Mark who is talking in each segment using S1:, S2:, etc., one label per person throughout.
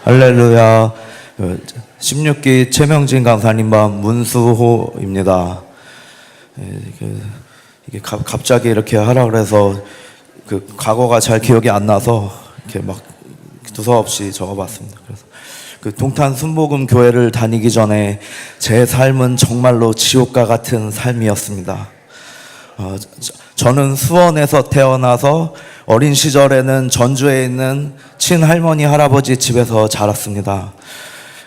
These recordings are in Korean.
S1: 할렐루야. 16기 최명진 강사님과 문수호입니다. 이게 갑자기 이렇게 하라 그래서 그 과거가 잘 기억이 안 나서 이렇게 막 두서없이 적어봤습니다. 그래서 그 동탄 순복음 교회를 다니기 전에 제 삶은 정말로 지옥과 같은 삶이었습니다. 저는 수원에서 태어나서 어린 시절에는 전주에 있는 친할머니 할아버지 집에서 자랐습니다.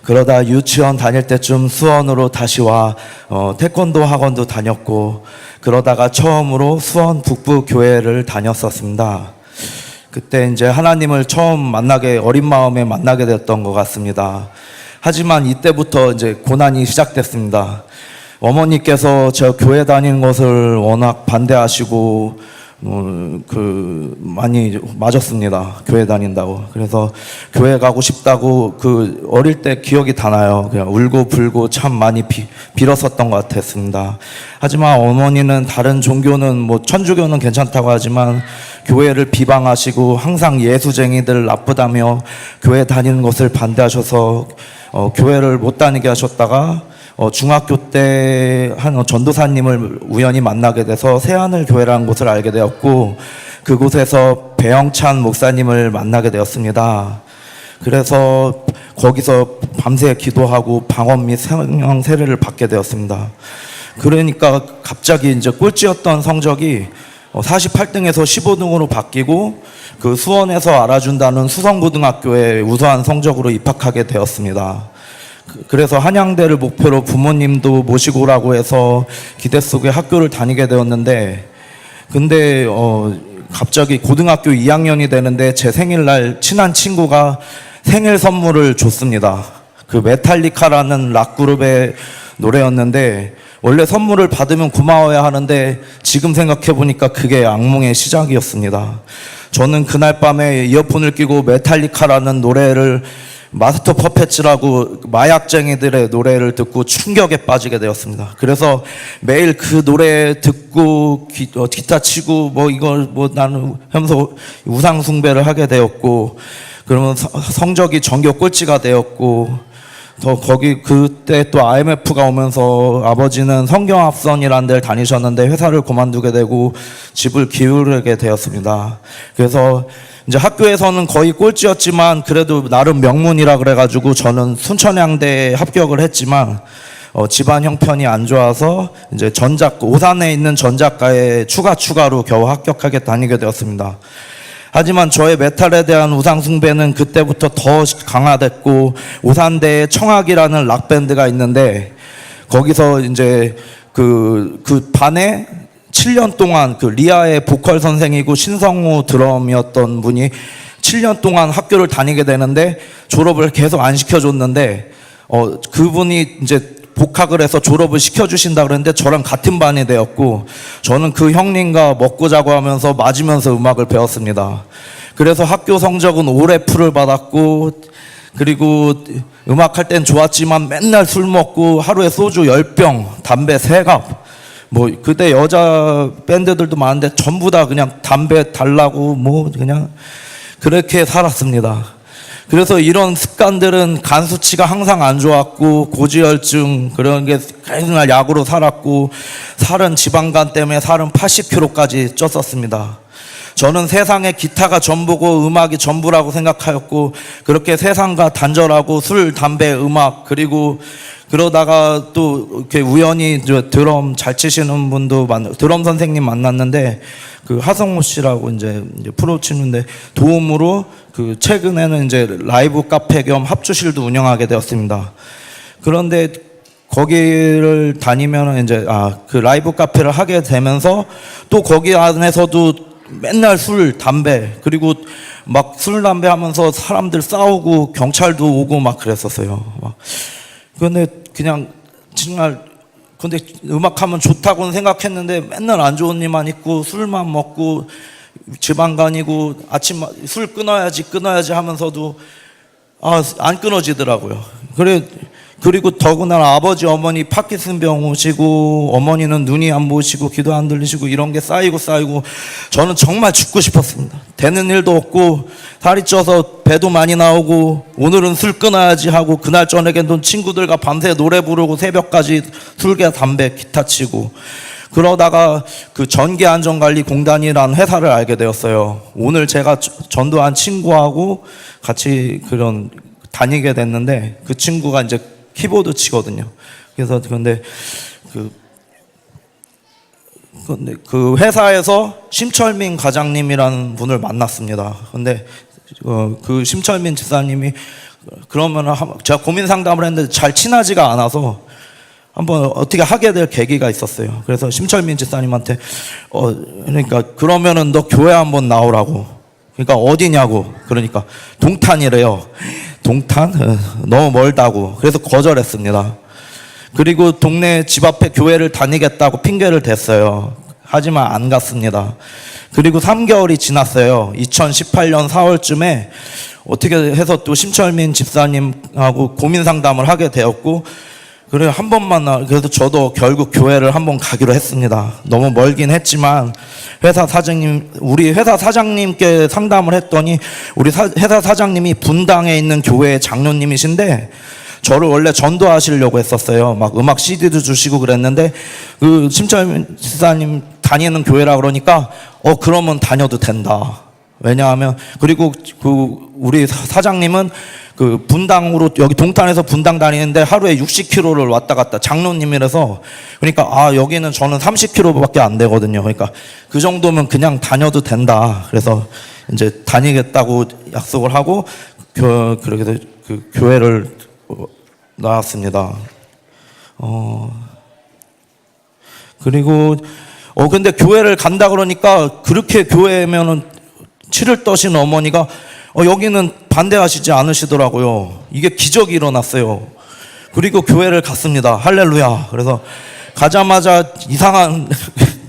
S1: 그러다 유치원 다닐 때쯤 수원으로 다시 와 태권도 학원도 다녔고, 그러다가 처음으로 수원 북부 교회를 다녔었습니다. 그때 이제 하나님을 처음 어린 마음에 만나게 됐던 것 같습니다. 하지만 이때부터 이제 고난이 시작됐습니다. 어머니께서 저 교회 다니는 것을 워낙 반대하시고 많이 맞았습니다. 교회 다닌다고. 그래서 교회 가고 싶다고 어릴 때 기억이 다 나요. 그냥 울고 불고 참 많이 빌었었던 것 같았습니다. 하지만 어머니는 다른 종교는 천주교는 괜찮다고 하지만 교회를 비방하시고 항상 예수쟁이들 나쁘다며 교회 다니는 것을 반대하셔서 교회를 못 다니게 하셨다가 중학교 때 한 전도사님을 우연히 만나게 돼서 새하늘 교회라는 곳을 알게 되었고, 그곳에서 배영찬 목사님을 만나게 되었습니다. 그래서 거기서 밤새 기도하고 방언 및 성령 세례를 받게 되었습니다. 그러니까 갑자기 이제 꼴찌였던 성적이 48등에서 15등으로 바뀌고, 그 수원에서 알아준다는 수성고등학교에 우수한 성적으로 입학하게 되었습니다. 그래서 한양대를 목표로 부모님도 모시고 오라고 해서 기대 속에 학교를 다니게 되었는데, 근데 갑자기 고등학교 2학년이 되는데 제 생일날 친한 친구가 생일 선물을 줬습니다. 그 메탈리카라는 락그룹의 노래였는데, 원래 선물을 받으면 고마워야 하는데 지금 생각해보니까 그게 악몽의 시작이었습니다. 저는 그날 밤에 이어폰을 끼고 메탈리카라는 노래를, 마스터 퍼펫츠라고 마약쟁이들의 노래를 듣고 충격에 빠지게 되었습니다. 그래서 매일 그 노래 듣고 기타 치고 나는 하면서 우상 숭배를 하게 되었고, 그러면 성적이 전교 꼴찌가 되었고, 그때 또 IMF가 오면서 아버지는 성경합선이라는 데를 다니셨는데 회사를 그만두게 되고 집을 기울이게 되었습니다. 그래서 이제 학교에서는 거의 꼴찌였지만 그래도 나름 명문이라 그래가지고 저는 순천향대에 합격을 했지만 집안 형편이 안 좋아서 이제 오산에 있는 전작가에 추가로 겨우 합격하게 다니게 되었습니다. 하지만 저의 메탈에 대한 우상 숭배는 그때부터 더 강화됐고, 오산대에 청학이라는 락밴드가 있는데 거기서 이제 그 반에 7년 동안 리아의 보컬 선생이고 신성우 드럼이었던 분이 7년 동안 학교를 다니게 되는데 졸업을 계속 안 시켜줬는데, 그분이 이제 복학을 해서 졸업을 시켜주신다 그랬는데 저랑 같은 반이 되었고, 저는 그 형님과 먹고 자고 하면서 맞으면서 음악을 배웠습니다. 그래서 학교 성적은 올F를 받았고, 그리고 음악할 땐 좋았지만 맨날 술 먹고 하루에 소주 10병, 담배 3갑, 그때 여자 밴드들도 많은데 전부 다 그냥 담배 달라고 그냥 그렇게 살았습니다. 그래서 이런 습관들은 간 수치가 항상 안 좋았고, 고지혈증 그런 게 맨날 약으로 살았고, 살은 지방간 때문에 살은 80kg까지 쪘었습니다. 저는 세상에 기타가 전부고 음악이 전부라고 생각하였고, 그렇게 세상과 단절하고 술, 담배, 음악, 그리고 그러다가 또 이렇게 우연히 드럼 잘 치시는 분도 드럼 선생님 만났는데, 그 하성호 씨라고 이제 프로 치는데 도움으로 최근에는 이제 라이브 카페 겸 합주실도 운영하게 되었습니다. 그런데 거기를 다니면 이제 그 라이브 카페를 하게 되면서 또 거기 안에서도 맨날 술, 담배, 그리고 막 술, 담배 하면서 사람들 싸우고 경찰도 오고 막 그랬었어요. 근데 그냥 정말 음악하면 좋다고는 생각했는데 맨날 안 좋은 일만 있고 술만 먹고 지방 다니고 아침 술 끊어야지 하면서도 안 끊어지더라고요. 그래 그리고 더군다나 아버지 어머니 파킨슨병 오시고 어머니는 눈이 안 보시고 귀도 안 들리시고 이런 게 쌓이고 저는 정말 죽고 싶었습니다. 되는 일도 없고 살이 쪄서 배도 많이 나오고 오늘은 술 끊어야지 하고 그날 저녁에는 친구들과 밤새 노래 부르고 새벽까지 술과 담배 기타 치고 그러다가 그 전기안전관리공단이라는 회사를 알게 되었어요. 오늘 제가 전도한 친구하고 같이 그런 다니게 됐는데 그 친구가 이제 키보드 치거든요. 그래서 근데 그 회사에서 심철민 과장님이라는 분을 만났습니다. 근데 그 심철민 집사님이 그러면 제가 고민 상담을 했는데 잘 친하지가 않아서 한번 어떻게 하게 될 계기가 있었어요. 그래서 심철민 집사님한테 그러니까 그러면은 너 교회 한번 나오라고. 그러니까 어디냐고. 그러니까 동탄이래요. 동탄? 너무 멀다고. 그래서 거절했습니다. 그리고 동네 집 앞에 교회를 다니겠다고 핑계를 댔어요. 하지만 안 갔습니다. 그리고 3개월이 지났어요. 2018년 4월쯤에 어떻게 해서 또 심철민 집사님하고 고민 상담을 하게 되었고 그래 한 번만 그래도 저도 결국 교회를 한번 가기로 했습니다. 너무 멀긴 했지만 우리 회사 사장님께 상담을 했더니 우리 회사 사장님이 분당에 있는 교회의 장로님이신데 저를 원래 전도하시려고 했었어요. 막 음악 CD도 주시고 그랬는데 그 심철민 집사님 다니는 교회라 그러니까 그러면 다녀도 된다. 왜냐하면 그리고 그 우리 사장님은 그 분당으로 여기 동탄에서 분당 다니는데 하루에 60km를 왔다 갔다 장로님이라서 그러니까 여기는 저는 30km밖에 안 되거든요. 그러니까 그 정도면 그냥 다녀도 된다. 그래서 이제 다니겠다고 약속을 하고 그렇게 해서 그 교회를 나왔습니다. 그리고 근데 교회를 간다 그러니까 그렇게 교회면은 치를 떠신 어머니가 여기는 반대하시지 않으시더라고요. 이게 기적이 일어났어요. 그리고 교회를 갔습니다. 할렐루야. 그래서 가자마자 이상한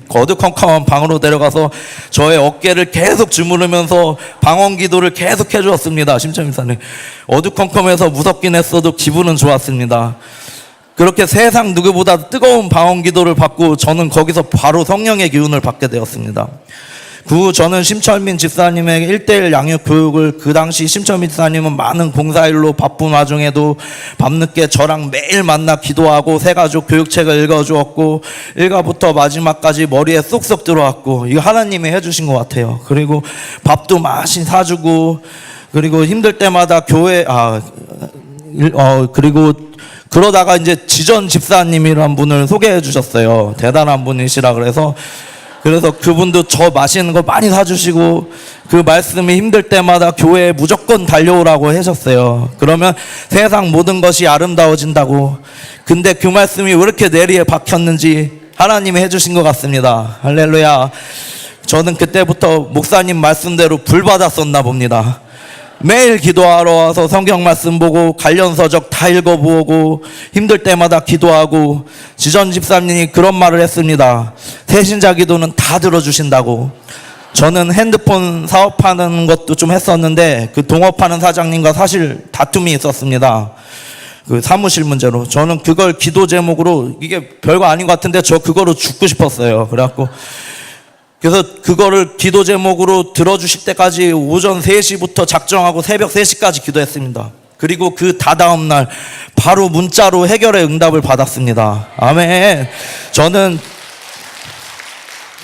S1: 어두컴컴한 방으로 데려가서 저의 어깨를 계속 주무르면서 방언 기도를 계속 해주었습니다. 심철민사님. 어두컴컴해서 무섭긴 했어도 기분은 좋았습니다. 그렇게 세상 누구보다 뜨거운 방언 기도를 받고 저는 거기서 바로 성령의 기운을 받게 되었습니다. 저는 심철민 집사님의 1:1 양육 교육을 그 당시 심철민 집사님은 많은 봉사일로 바쁜 와중에도 밤늦게 저랑 매일 만나 기도하고 새가족 교육책을 읽어주었고 1가부터 마지막까지 머리에 쏙쏙 들어왔고 이거 하나님이 해주신 것 같아요. 그리고 밥도 많이 사주고 그리고 힘들 때마다 교회 그리고 그러다가 이제 지전 집사님이란 분을 소개해 주셨어요. 대단한 분이시라 그래서 그분도 저 맛있는 거 많이 사주시고 그 말씀이 힘들 때마다 교회에 무조건 달려오라고 하셨어요. 그러면 세상 모든 것이 아름다워진다고. 근데 그 말씀이 왜 이렇게 내리에 박혔는지 하나님이 해주신 것 같습니다. 할렐루야. 저는 그때부터 목사님 말씀대로 불 받았었나 봅니다. 매일 기도하러 와서 성경 말씀 보고 관련 서적 다 읽어보고 힘들 때마다 기도하고 지전 집사님이 그런 말을 했습니다. 새신자 기도는 다 들어주신다고. 저는 핸드폰 사업하는 것도 좀 했었는데 그 동업하는 사장님과 사실 다툼이 있었습니다. 그 사무실 문제로. 저는 그걸 기도 제목으로 이게 별거 아닌 것 같은데 저 그거로 죽고 싶었어요. 그래서 그거를 기도 제목으로 들어주실 때까지 오전 3시부터 작정하고 새벽 3시까지 기도했습니다. 그리고 그 다다음 날 바로 문자로 해결의 응답을 받았습니다. 아멘. 저는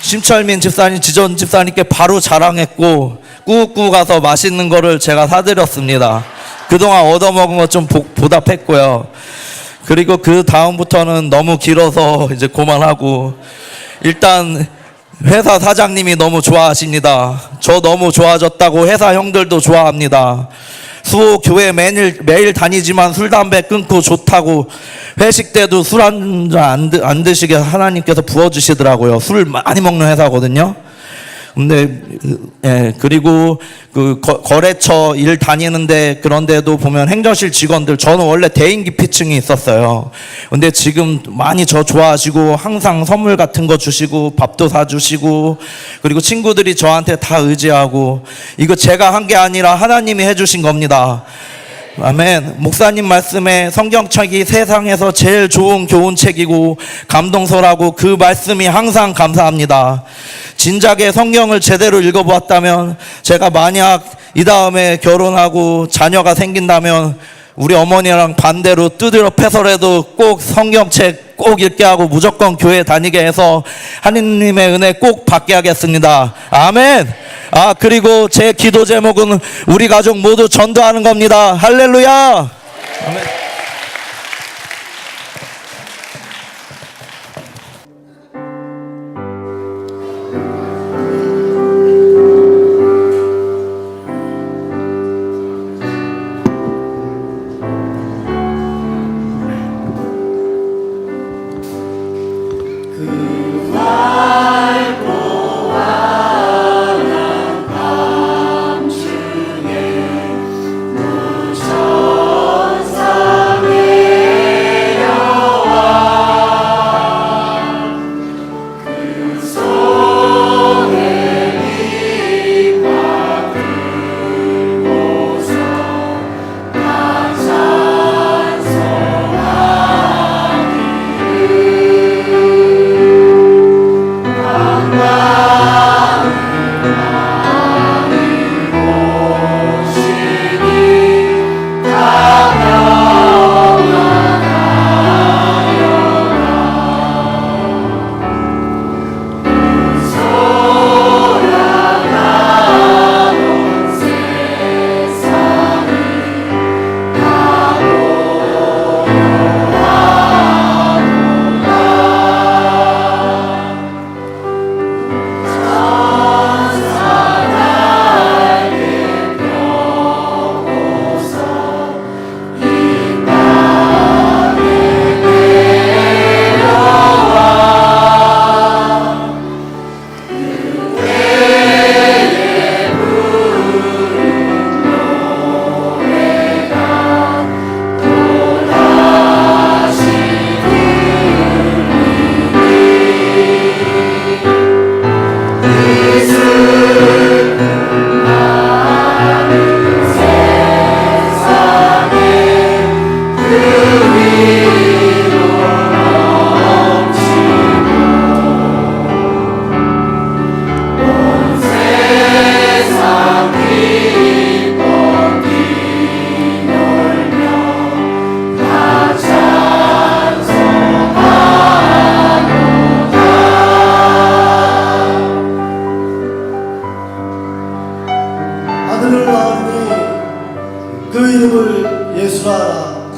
S1: 심철민 집사님, 지전 집사님께 바로 자랑했고 꾹꾹 가서 맛있는 거를 제가 사드렸습니다. 그동안 얻어먹은 것 좀 보답했고요. 그리고 그 다음부터는 너무 길어서 이제 그만하고 일단 회사 사장님이 너무 좋아하십니다. 저 너무 좋아졌다고 회사 형들도 좋아합니다. 수호 교회 매일 다니지만 술 담배 끊고 좋다고 회식 때도 술 한 잔 안 드시게 하나님께서 부어주시더라고요. 술 많이 먹는 회사거든요. 근데 그리고 그 거래처 일 다니는데 그런데도 보면 행정실 직원들 저는 원래 대인기피증이 있었어요. 근데 지금 많이 저 좋아하시고 항상 선물 같은 거 주시고 밥도 사주시고 그리고 친구들이 저한테 다 의지하고 이거 제가 한 게 아니라 하나님이 해주신 겁니다. 아멘. 목사님 말씀에 성경책이 세상에서 제일 좋은 교훈책이고 감동서라고 그 말씀이 항상 감사합니다. 진작에 성경을 제대로 읽어보았다면 제가 만약 이 다음에 결혼하고 자녀가 생긴다면 우리 어머니랑 반대로 두드려 패서라도 꼭 성경책 꼭 읽게 하고 무조건 교회 다니게 해서 하느님의 은혜 꼭 받게 하겠습니다. 아멘. 그리고 제 기도 제목은 우리 가족 모두 전도하는 겁니다. 할렐루야. 아멘.
S2: 아들을 낳으니 그 이름을 예수라 하라.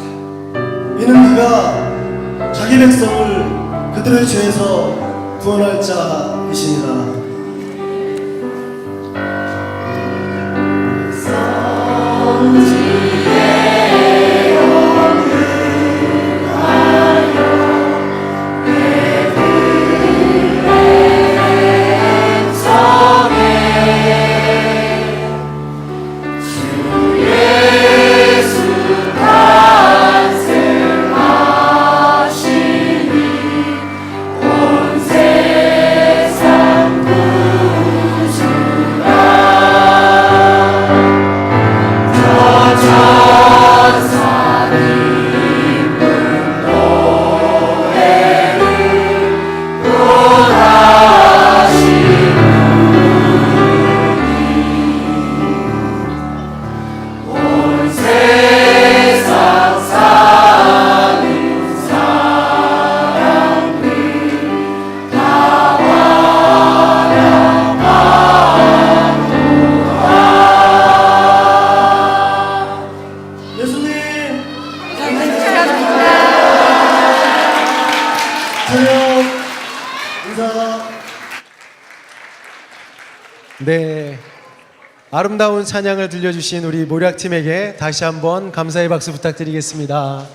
S2: 이는 그가 자기 백성을 그들의 죄에서 구원할 자이시니라.
S3: 네, 아름다운 찬양을 들려주신 우리 모략팀에게 다시 한번 감사의 박수 부탁드리겠습니다.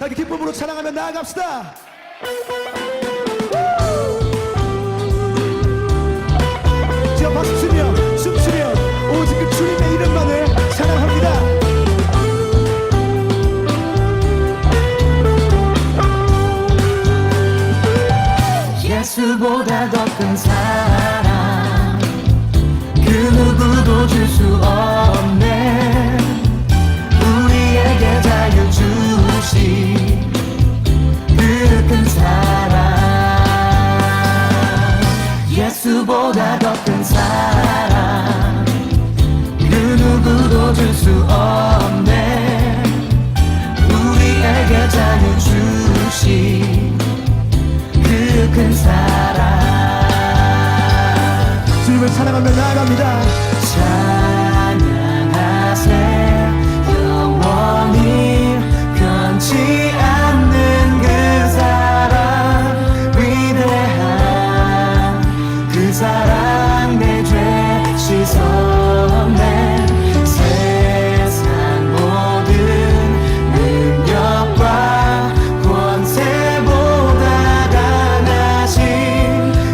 S4: 함께 기쁨으로 찬양하며 나아갑시다. 자, 박수 치며 춤추며 오직 그 주님의 이름만을 찬양합니다.
S5: 예수보다 더 큰 사랑 그 누구도 줄 수 없네. 우리에게 자유 주신 그 큰 사랑 예수보다 더 큰 사랑 그 누구도 줄 수 없네. 우리에게 자유 주신 그 큰 사랑
S4: 주님을 찬양하며 나아갑니다.
S5: 찬양하세 영원히 변치 않는 그 사랑 위대한 그 사랑 내 죄 씻었네. 세상 모든 능력과 권세보다 강하신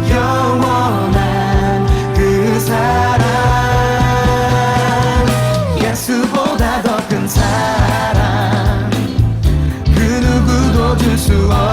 S5: 영원한 그 사랑 예수보다 더 큰 사랑 그 누구도 줄 수 없는